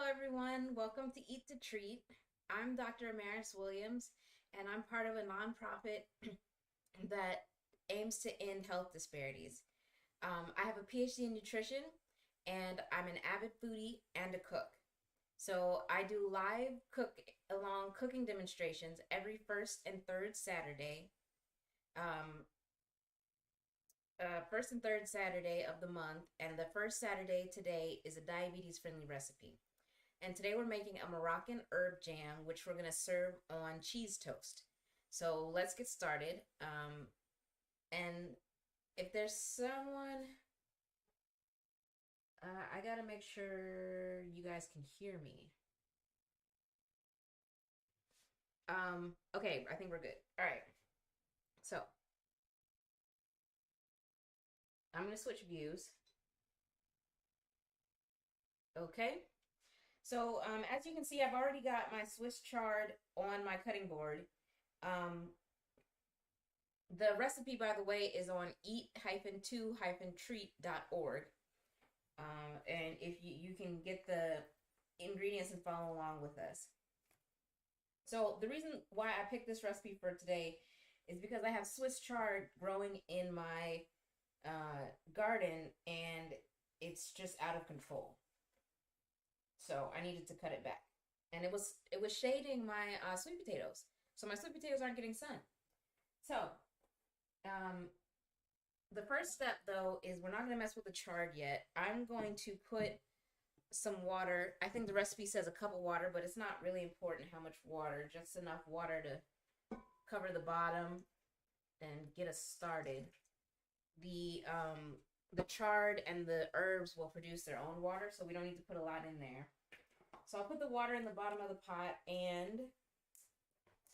everyone. Welcome to Eat to Treat. I'm Dr. Amaris Williams, and I'm part of a nonprofit that aims to end health disparities. I have a PhD in nutrition, and I'm an avid foodie and a cook. So I do live cooking demonstrations every first and third Saturday. Um, First and third Saturday of the month, and the first Saturday today is a diabetes friendly recipe. And today we're making a Moroccan herb jam, which we're going to serve on cheese toast. So let's get started. And if there's someone, I got to make sure you guys can hear me. Okay, I think we're good. All right. So I'm going to switch views. Okay. So as you can see, I've already got my Swiss chard on my cutting board. The recipe, by the way, is on eat-to-treat.org. And if you can get the ingredients and follow along with us. So the reason why I picked this recipe for today is because I have Swiss chard growing in my garden, and it's just out of control. So I needed to cut it back, and it was shading my sweet potatoes. So my sweet potatoes aren't getting sun. So the first step, though, is we're not going to mess with the chard yet. I'm going to put some water. I think the recipe says a cup of water, but it's not really important how much water. Just enough water to cover the bottom and get us started. The chard and the herbs will produce their own water, so we don't need to put a lot in there. So I'll put the water in the bottom of the pot and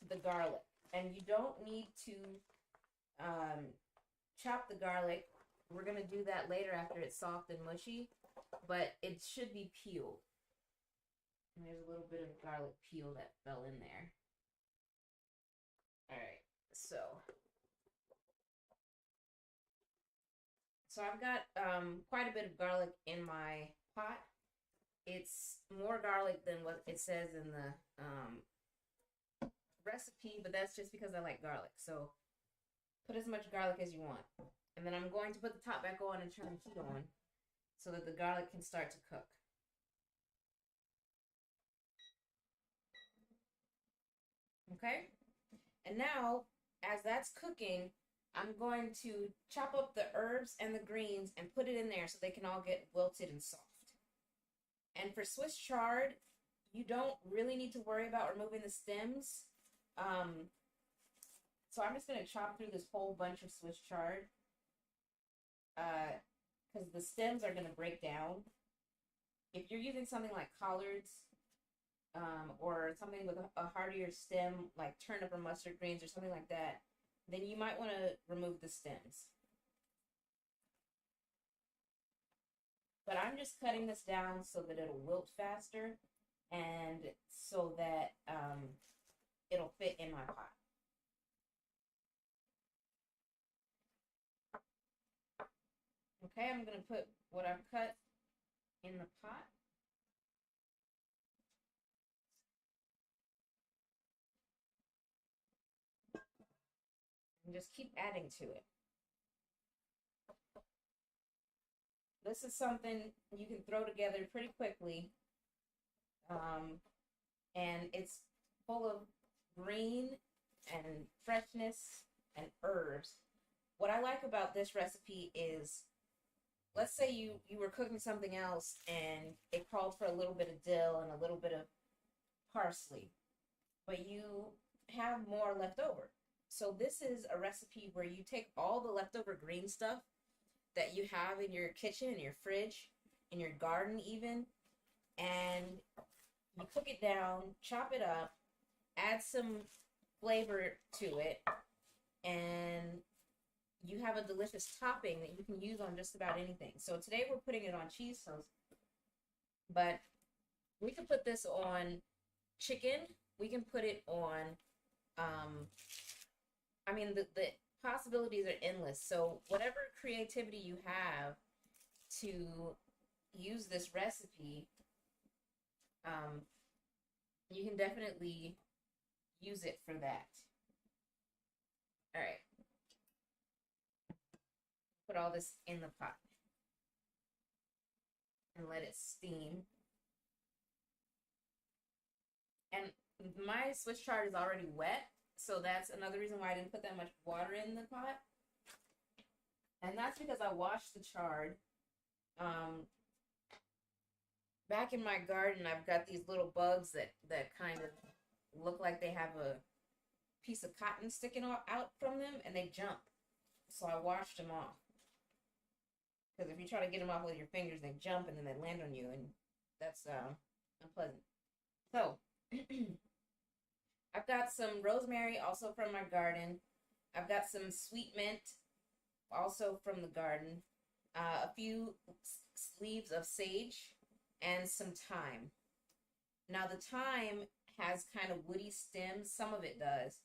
the garlic. And you don't need to chop the garlic. We're going to do that later after it's soft and mushy, but it should be peeled. And there's a little bit of garlic peel that fell in there. All right, so I've got quite a bit of garlic in my pot. It's more garlic than what it says in the recipe, but that's just because I like garlic. So put as much garlic as you want. And then I'm going to put the top back on and turn the heat on so that the garlic can start to cook. Okay? And now, as that's cooking, I'm going to chop up the herbs and the greens and put it in there so they can all get wilted and soft. And for Swiss chard, you don't really need to worry about removing the stems. So I'm just going to chop through this whole bunch of Swiss chard because the stems are going to break down. If you're using something like collards or something with a hardier stem like turnip or mustard greens or something like that, then you might want to remove the stems. But I'm just cutting this down so that it'll wilt faster and so that it'll fit in my pot. Okay, I'm going to put what I've cut in the pot. And just keep adding to it. This is something you can throw together pretty quickly. And it's full of green and freshness and herbs. What I like about this recipe is, let's say you were cooking something else and it called for a little bit of dill and a little bit of parsley, but you have more left over. So this is a recipe where you take all the leftover green stuff that you have in your kitchen, in your fridge, in your garden even, and you cook it down, chop it up, add some flavor to it, and you have a delicious topping that you can use on just about anything. So today we're putting it on cheese toast, but we can put this on chicken. We can put it on, I mean, the possibilities are endless. So whatever creativity you have to use this recipe, Um, you can definitely use it for that. All right, put all this in the pot and let it steam. And my Swiss chard is already wet, so that's another reason why I didn't put that much water in the pot. And that's because I washed the chard. Back in my garden, I've got these little bugs that kind of look like they have a piece of cotton sticking out from them, and they jump. So I washed them off. Because if you try to get them off with your fingers, they jump and then they land on you, and that's unpleasant. So I've got some rosemary also from my garden. I've got some sweet mint also from the garden. A few leaves of sage and some thyme. Now the thyme has kind of woody stems, some of it does,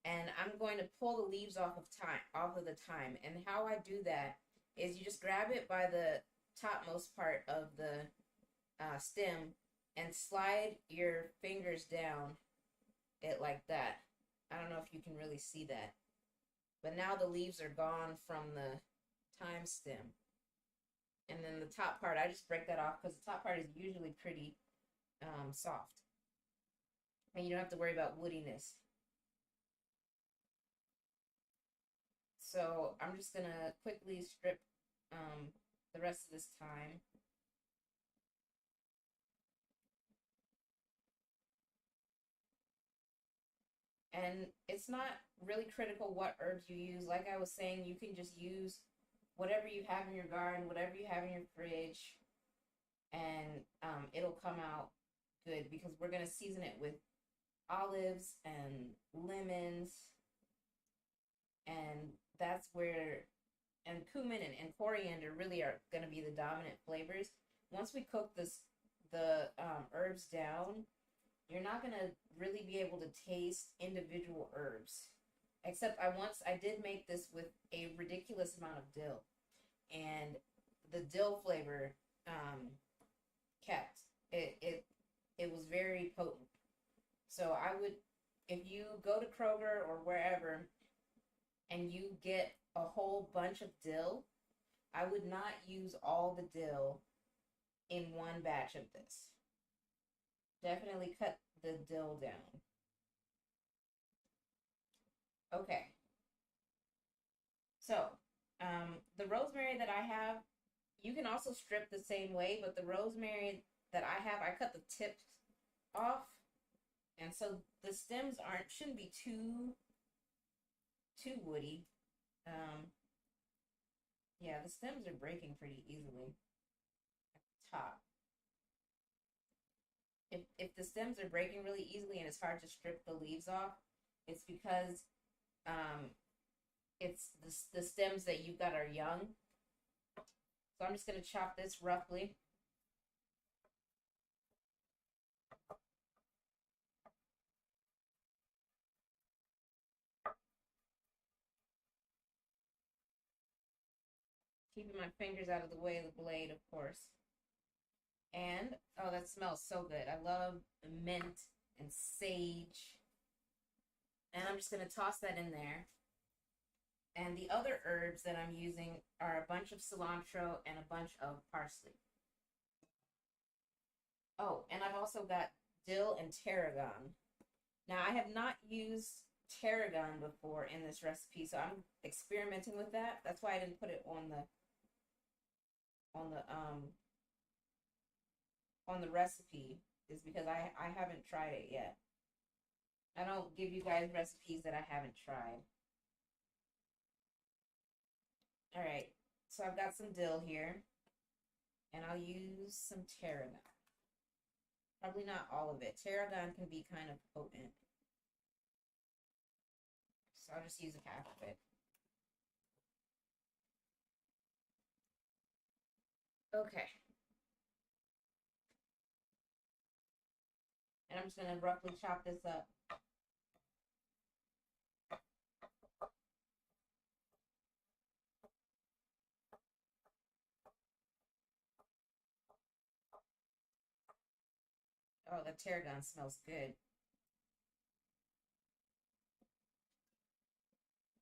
and I'm going to pull the leaves off of the thyme. And how I do that is you just grab it by the topmost part of the stem and slide your fingers down it like that. I don't know if you can really see that, but now the leaves are gone from the thyme stem. And then the top part, I just break that off because the top part is usually pretty soft. And you don't have to worry about woodiness. So I'm just going to quickly strip the rest of this thyme. And it's not really critical what herbs you use. Like I was saying, you can just use whatever you have in your garden, whatever you have in your fridge, and it'll come out good because we're going to season it with olives and lemons, and that's where, and cumin and coriander really are going to be the dominant flavors. Once we cook the herbs down, you're not going to really be able to taste individual herbs. Except I did make this with a ridiculous amount of dill. And the dill flavor kept. It was very potent. So I would, if you go to Kroger or wherever and you get a whole bunch of dill, I would not use all the dill in one batch of this. Definitely cut the dill down. Okay. So, the rosemary that I have, you can also strip the same way, but the rosemary that I have, I cut the tips off. And so the stems shouldn't be too woody. Yeah, the stems are breaking pretty easily at the top. If the stems are breaking really easily and it's hard to strip the leaves off, it's because it's the stems that you've got are young. So I'm just going to chop this roughly. Keeping my fingers out of the way of the blade, of course. And, oh, that smells so good. I love mint and sage. And I'm just going to toss that in there. And the other herbs that I'm using are a bunch of cilantro and a bunch of parsley. Oh, and I've also got dill and tarragon. Now, I have not used tarragon before in this recipe, so I'm experimenting with that. That's why I didn't put it on the recipe, is because I haven't tried it yet. I don't give you guys recipes that I haven't tried. All right, so I've got some dill here, and I'll use some tarragon. Probably not all of it. Tarragon can be kind of potent. So I'll just use half of it. Okay. And I'm just going to roughly chop this up. Oh, the tarragon smells good.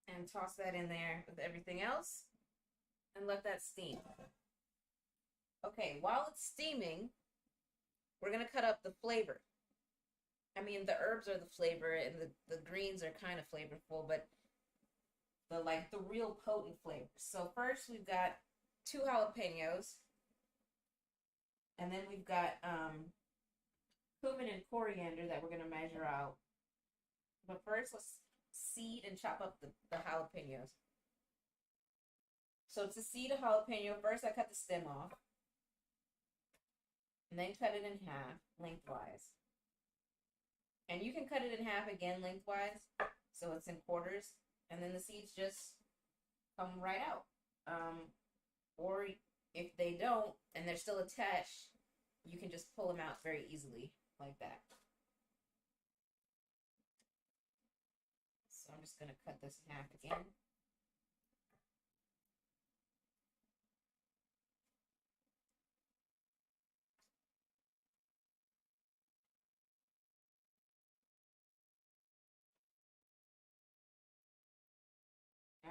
And toss that in there with everything else and let that steam. Okay, while it's steaming, we're going to cut up the flavor. I mean, the herbs are the flavor and the greens are kind of flavorful, but the real potent flavors. So first we've got 2 jalapenos, and then we've got cumin and coriander that we're going to measure out. But first, let's seed and chop up the jalapenos. So to seed a jalapeno, first I cut the stem off, and then cut it in half lengthwise. And you can cut it in half again lengthwise, so it's in quarters, and then the seeds just come right out. Or if they don't, and they're still attached, you can just pull them out very easily, like that. So I'm just going to cut this in half again.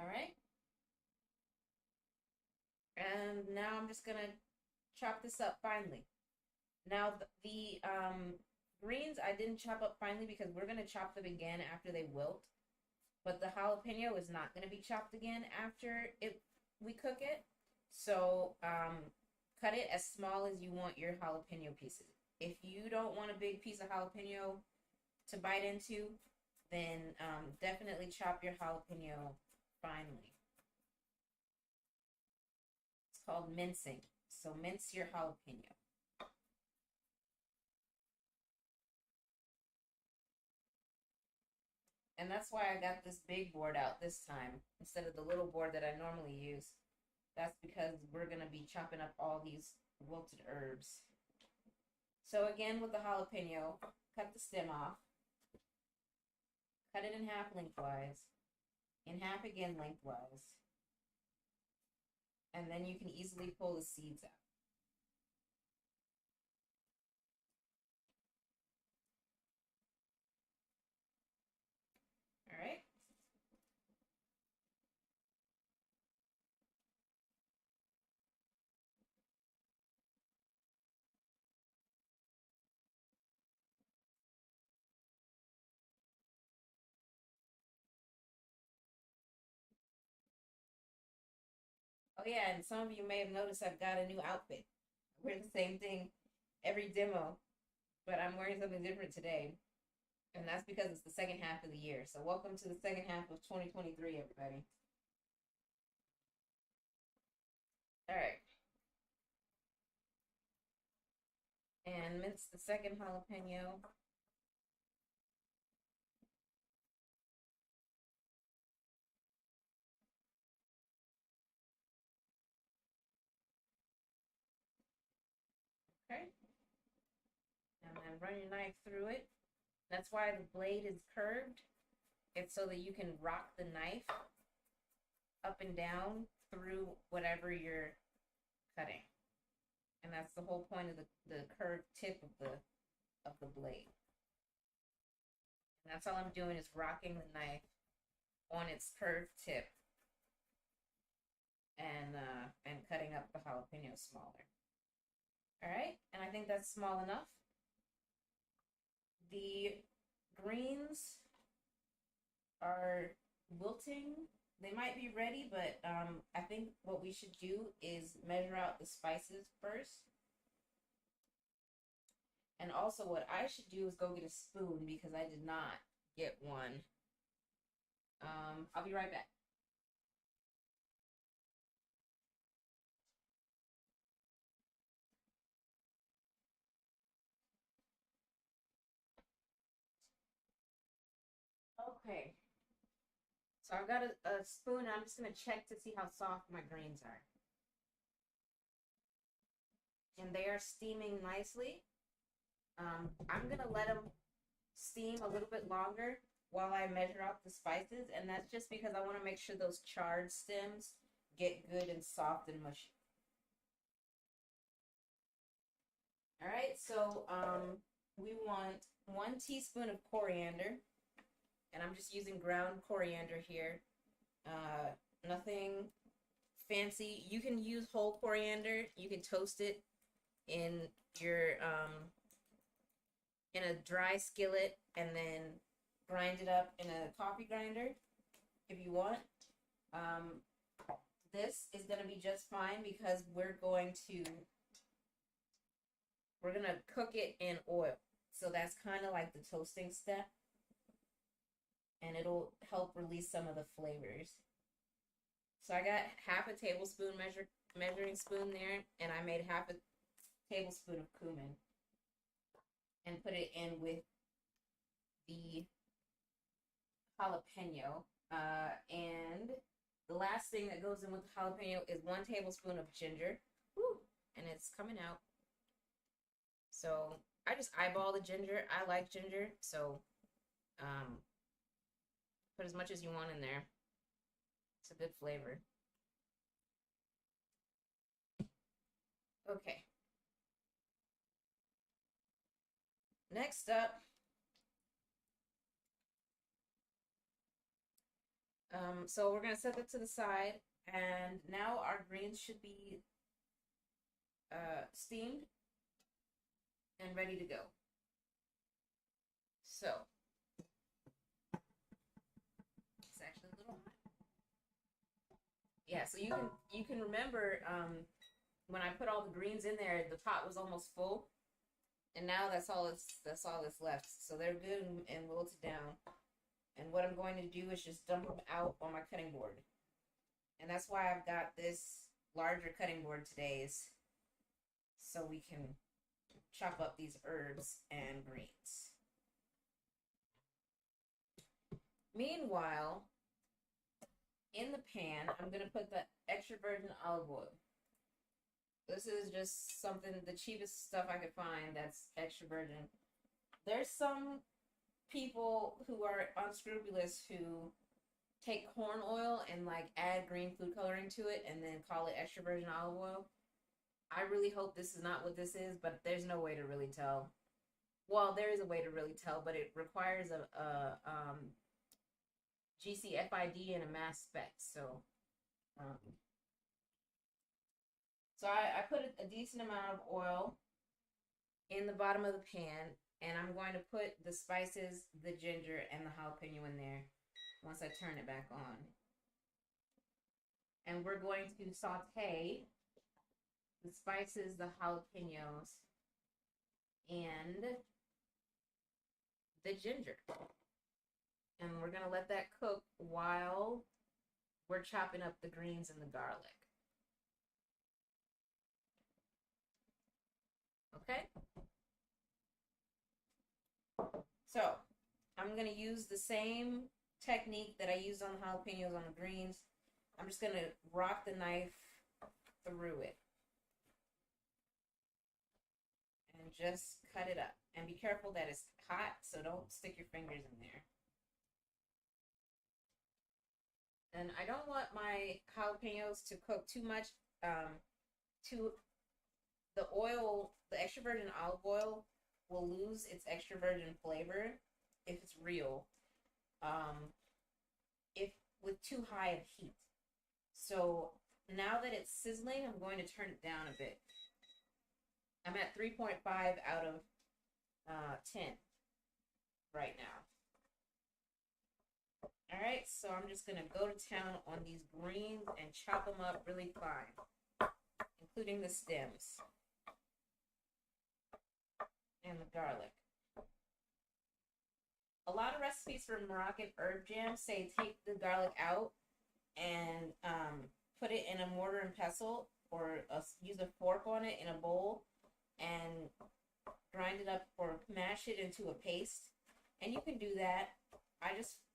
All right. And now I'm just going to chop this up finely. Now the greens I didn't chop up finely because we're going to chop them again after they wilt. But the jalapeno is not going to be chopped again after we cook it. So cut it as small as you want your jalapeno pieces. If you don't want a big piece of jalapeno to bite into, then definitely chop your jalapeno finely. It's called mincing. So mince your jalapeno. And that's why I got this big board out this time instead of the little board that I normally use. That's because we're going to be chopping up all these wilted herbs. So again, with the jalapeno, cut the stem off. Cut it in half lengthwise. In half again lengthwise. And then you can easily pull the seeds out. All right. Oh yeah, and some of you may have noticed I've got a new outfit. I wear the same thing every demo, but I'm wearing something different today. And that's because it's the second half of the year. So welcome to the second half of 2023, everybody. All right. And mince the second jalapeno. Okay. And then run your knife through it. That's why the blade is curved. It's so that you can rock the knife up and down through whatever you're cutting. And that's the whole point of the curved tip of the blade. And that's all I'm doing is rocking the knife on its curved tip and cutting up the jalapeno smaller. All right, and I think that's small enough. The greens are wilting. They might be ready, but I think what we should do is measure out the spices first. And also what I should do is go get a spoon because I did not get one. I'll be right back. Okay. So I've got a spoon. I'm just going to check to see how soft my greens are. And they are steaming nicely. I'm going to let them steam a little bit longer while I measure out the spices. And that's just because I want to make sure those charred stems get good and soft and mushy. All right, so we want 1 teaspoon of coriander, and I'm just using ground coriander here. Nothing fancy. You can use whole coriander. You can toast it in your in a dry skillet and then grind it up in a coffee grinder if you want. This is going to be just fine because we're going to cook it in oil. So that's kind of like the toasting step. And it'll help release some of the flavors. So I got half a tablespoon measuring spoon there, and I made half a tablespoon of cumin and put it in with the jalapeno. And the last thing that goes in with the jalapeno is 1 tablespoon of ginger. Woo! And it's coming out. So I just eyeball the ginger. I like ginger, so put as much as you want in there. It's a good flavor. Okay. Next up, so we're going to set that to the side, and now our greens should be steamed and ready to go. So, it's actually a little hot. Yeah, so you can remember when I put all the greens in there, the pot was almost full, and now that's all that's left. So they're good and wilted down. And what I'm going to do is just dump them out on my cutting board. And that's why I've got this larger cutting board today, is so we can chop up these herbs and greens. Meanwhile, in the pan, I'm going to put the extra virgin olive oil. This is just something, the cheapest stuff I could find that's extra virgin. There's some people who are unscrupulous who take corn oil and like add green food coloring to it and then call it extra virgin olive oil. I really hope this is not what this is, but there's no way to really tell. Well, there is a way to really tell, but it requires a GCFID and a mass spec. So, I put a decent amount of oil in the bottom of the pan, and I'm going to put the spices, the ginger, and the jalapeno in there once I turn it back on. And we're going to saute the spices, the jalapenos, and the ginger. And we're going to let that cook while we're chopping up the greens and the garlic. Okay? So, I'm going to use the same technique that I used on the jalapenos on the greens. I'm just going to rock the knife through it. And just cut it up. And be careful that it's hot, so don't stick your fingers in there. And I don't want my jalapenos to cook too much. The oil, the extra virgin olive oil, will lose its extra virgin flavor if it's real, if with too high of heat. So now that it's sizzling, I'm going to turn it down a bit. I'm at 3.5 out of 10 right now. All right, so I'm just going to go to town on these greens and chop them up really fine, including the stems and the garlic. A lot of recipes for Moroccan Herb Jam say take the garlic out and put it in a mortar and pestle, or use a fork on it in a bowl and grind it up or mash it into a paste. And you can do that.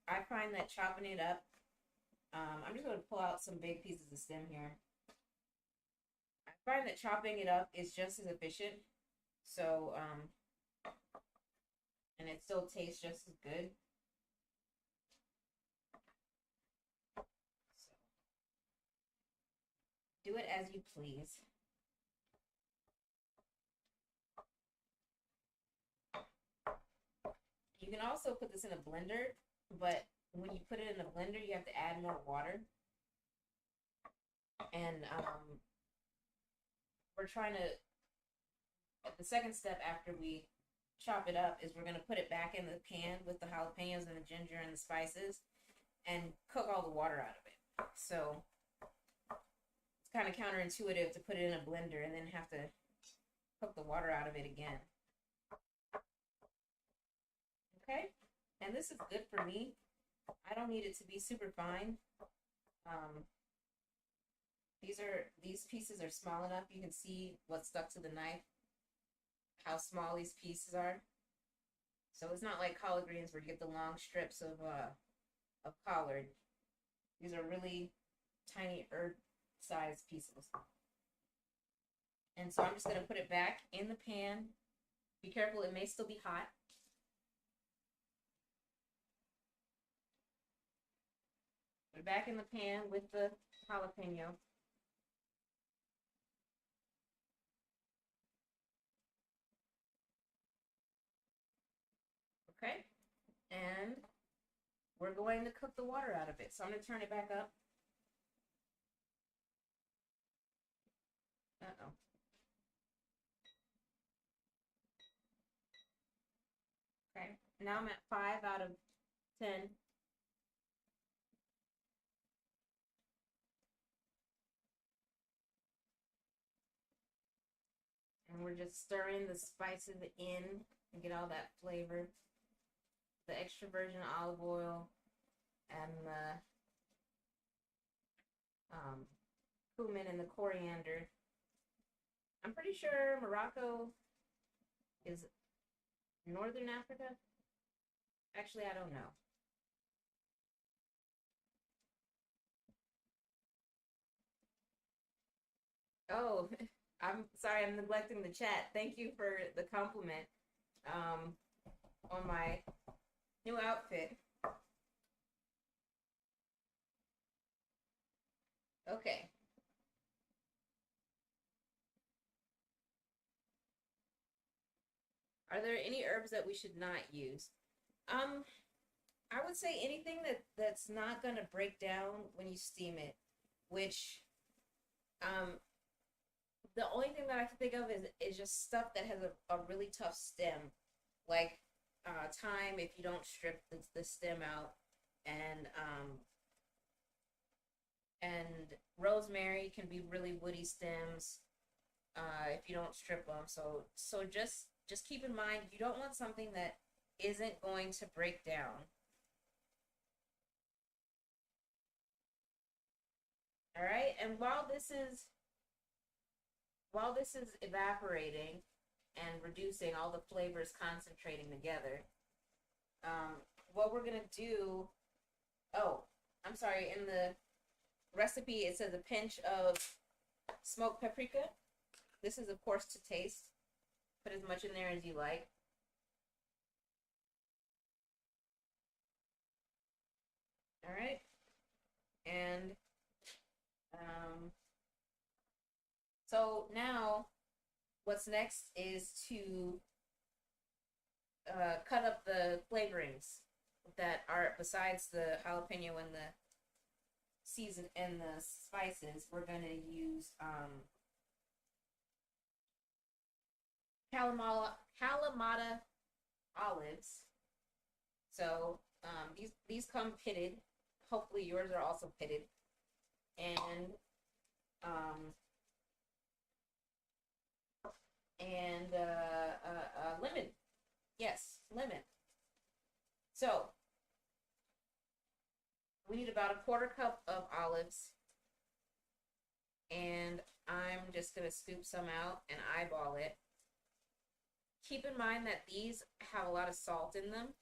I find that chopping it up, I'm just going to pull out some big pieces of stem here. I find that chopping it up is just as efficient. So, and it still tastes just as good. So, do it as you please. You can also put this in a blender, but when you put it in a blender, you have to add more water. And we're trying to, the second step after we chop it up is we're going to put it back in the pan with the jalapenos and the ginger and the spices and cook all the water out of it. So it's kind of counterintuitive to put it in a blender and then have to cook the water out of it again. Okay, and this is good for me. I don't need it to be super fine. These pieces are small enough. You can see what's stuck to the knife, how small these pieces are. So it's not like collard greens where you get the long strips of collard. These are really tiny herb-sized pieces. And so I'm just going to put it back in the pan. Be careful, it may still be hot. Put it back in the pan with the jalapeno. Okay, and we're going to cook the water out of it. So I'm going to turn it back up. Uh-oh. Okay, now I'm at 5 out of 10. And we're just stirring the spices in and get all that flavor. The extra virgin olive oil and the cumin and the coriander. I'm pretty sure Morocco is Northern Africa. Actually, I don't know. Oh, I'm sorry, I'm neglecting the chat. Thank you for the compliment on my new outfit. Okay. Are there any herbs that we should not use? I would say anything that's not gonna break down when you steam it, which the only thing that I can think of is just stuff that has a really tough stem, like thyme if you don't strip the stem out, and rosemary can be really woody stems if you don't strip them. So just keep in mind you don't want something that isn't going to break down. All right, and while this is evaporating and reducing, all the flavors concentrating together, what we're gonna do, oh, I'm sorry, in the recipe it says a pinch of smoked paprika. This is of course to taste. Put as much in there as you like. All right, and so now what's next is to cut up the flavorings that are besides the jalapeno and the season and the spices. We're going to use Kalamata olives. So these come pitted. Hopefully yours are also pitted. And lemon. Yes, lemon. So we need about a quarter cup of olives, and I'm just gonna scoop some out and eyeball it. Keep in mind that these have a lot of salt in them,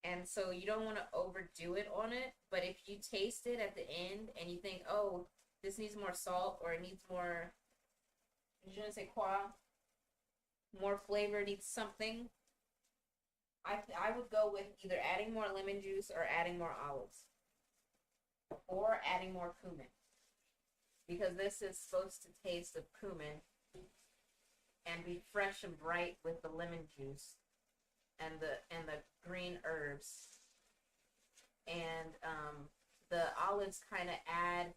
and so you don't want to overdo it on it. But if you taste it at the end and you think, oh, this needs more salt, or it needs more, je ne sais quoi, more flavor, needs something, I would go with either adding more lemon juice or adding more olives or adding more cumin, because this is supposed to taste of cumin and be fresh and bright with the lemon juice. and the green herbs, and the olives kind of add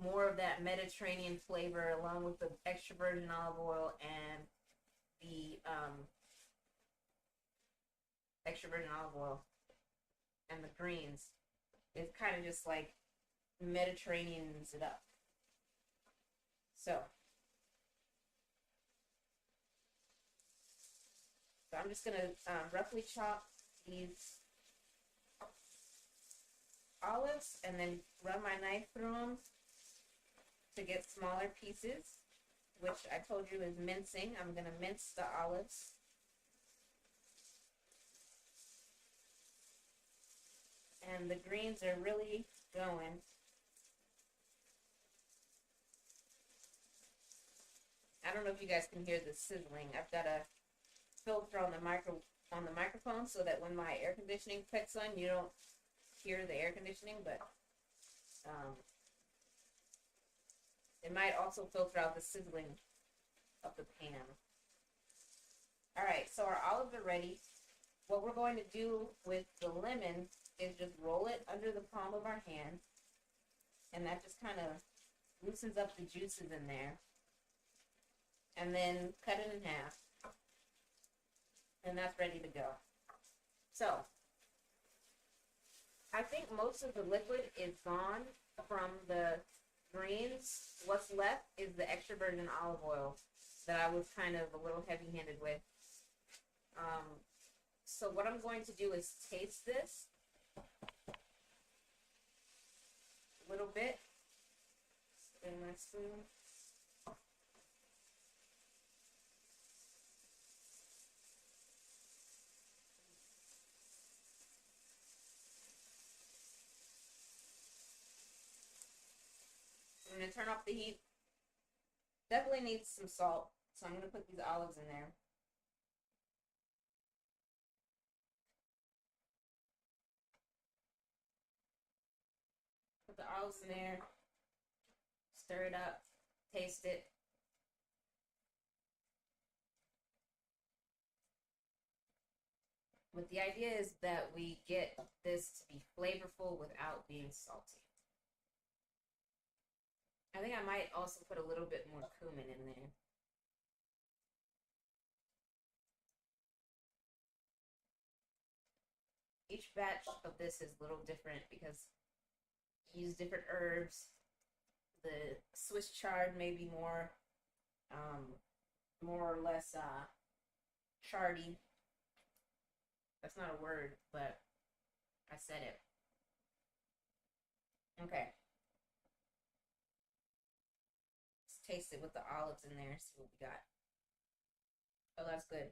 more of that Mediterranean flavor, along with the extra virgin olive oil and the extra virgin olive oil and the greens. It kind of just like Mediterraneans it up. So I'm just gonna roughly chop these olives and then run my knife through them to get smaller pieces, which I told you is mincing. I'm gonna mince the olives. And the greens are really going. I don't know if you guys can hear the sizzling. I've got a filter on the microphone so that when my air conditioning clicks on, you don't hear the air conditioning, but it might also filter out the sizzling of the pan. All right, so our olives are ready. What we're going to do with the lemon is just roll it under the palm of our hand, and that just kind of loosens up the juices in there. And then cut it in half, and that's ready to go. So I think most of the liquid is gone from the greens. What's left is the extra virgin olive oil that I was kind of a little heavy-handed with. So what I'm going to do is taste this a little bit in my spoon. I'm going to turn off the heat. Definitely needs some salt, so I'm going to put these olives in there. Put the olives in there, stir it up, taste it. But the idea is that we get this to be flavorful without being salty. I think I might also put a little bit more cumin in there. Each batch of this is a little different because you use different herbs. The Swiss chard may be more or less chardy. That's not a word, but I said it. Okay. Let's taste it with the olives in there, see what we got. Oh, that's good.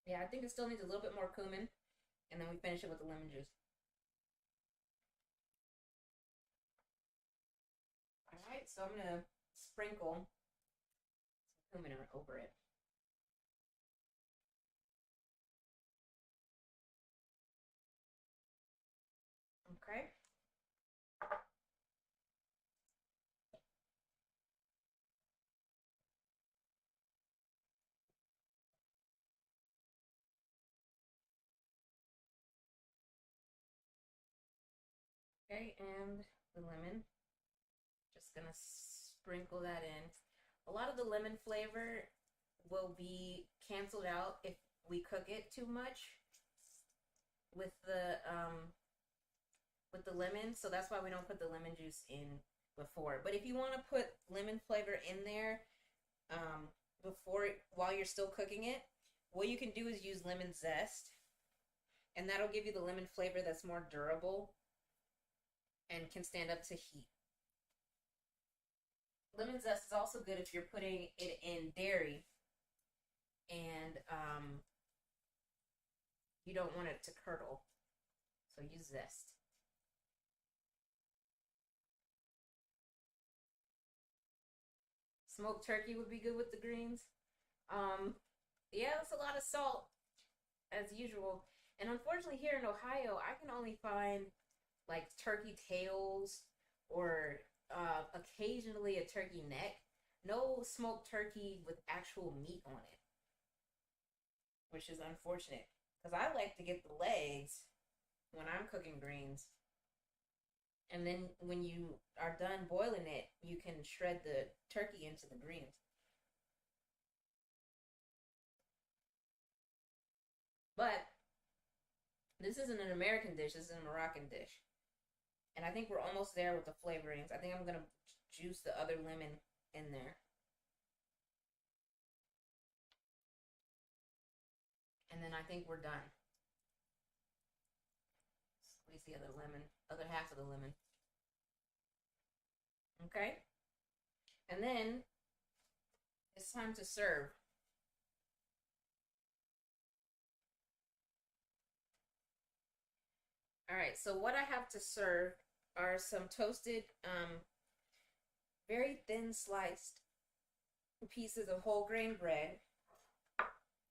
Yeah, I think it still needs a little bit more cumin, and then we finish it with the lemon juice. All right, so I'm gonna sprinkle some cumin over it. Okay. Okay, and the lemon. Just gonna sprinkle that in. A lot of the lemon flavor will be canceled out if we cook it too much with the lemon, so that's why we don't put the lemon juice in before. But if you want to put lemon flavor in there while you're still cooking it, what you can do is use lemon zest, and that'll give you the lemon flavor that's more durable and can stand up to heat. Lemon zest is also good if you're putting it in dairy and you don't want it to curdle, so use zest. Smoked turkey would be good with the greens. Yeah, that's a lot of salt, as usual. And unfortunately, here in Ohio, I can only find like turkey tails or occasionally a turkey neck. no smoked turkey with actual meat on it, which is unfortunate because I like to get the legs when I'm cooking greens. And then when you are done boiling it, you can shred the turkey into the greens. But this isn't an American dish, this is a Moroccan dish. And I think we're almost there with the flavorings. I think I'm going to juice the other lemon in there. And then I think we're done. Squeeze the other lemon, other half of the lemon. Okay? And then it's time to serve. All right, so what I have to serve are some toasted, very thin sliced pieces of whole grain bread.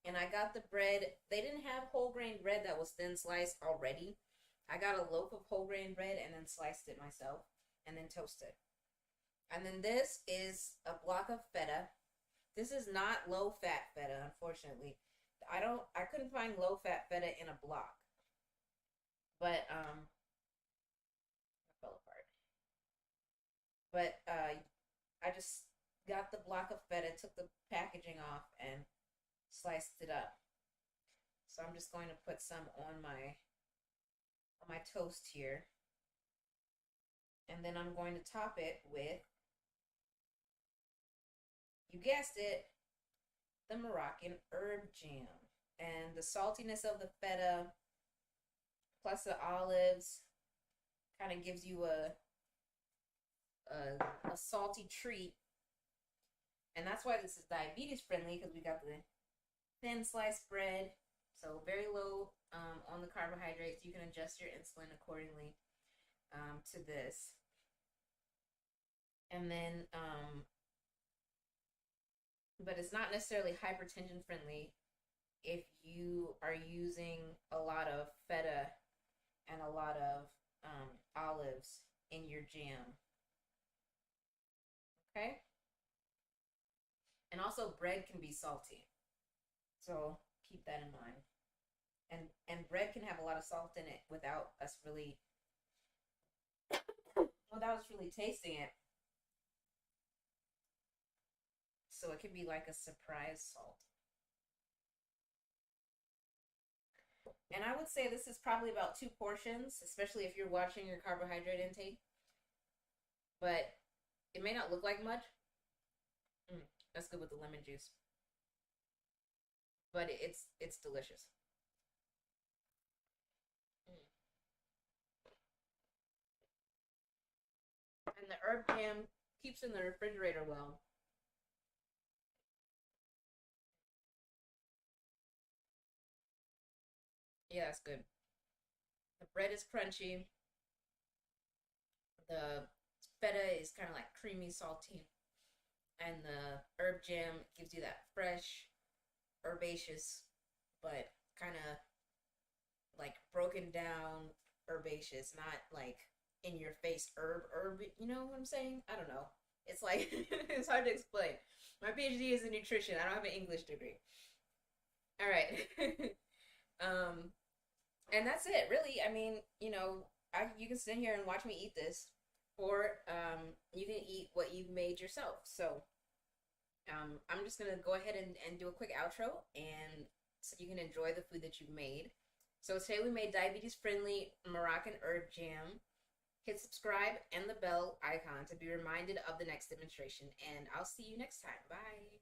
And I got the bread, they didn't have whole grain bread that was thin sliced already. I got a loaf of whole grain bread and then sliced it myself and then toasted. And then this is a block of feta. This is not low fat feta, unfortunately. I couldn't find low fat feta in a block. But it fell apart. But I just got the block of feta, took the packaging off, and sliced it up. So I'm just going to put some on my toast here. And then I'm going to top it with, you guessed it, the Moroccan Herb Jam. And the saltiness of the feta plus the olives kind of gives you a salty treat. And that's why this is diabetes friendly, because we got the thin sliced bread, so very low on the carbohydrates. You can adjust your insulin accordingly to this. And then, but it's not necessarily hypertension friendly if you are using a lot of feta and a lot of olives in your jam. Okay? And also bread can be salty. So keep that in mind. And bread can have a lot of salt in it without us really tasting it. So it can be like a surprise salt. And I would say this is probably about 2 portions, especially if you're watching your carbohydrate intake. But it may not look like much. That's good with the lemon juice. But it's delicious. And the herb jam keeps in the refrigerator well. Yeah, that's good. The bread is crunchy. The feta is kind of like creamy, salty. And the herb jam gives you that fresh, herbaceous, but kind of like broken down herbaceous, not like in your face herb, you know what I'm saying? I don't know. It's like it's hard to explain. My PhD is in nutrition. I don't have an English degree. All right. um and that's it, really. I mean, you can sit here and watch me eat this, or you can eat what you've made yourself. So I'm just gonna go ahead and do a quick outro, and so you can enjoy the food that you've made. So today we made diabetes friendly Moroccan herb jam. Hit subscribe and the bell icon to be reminded of the next demonstration, and I'll see you next time. Bye.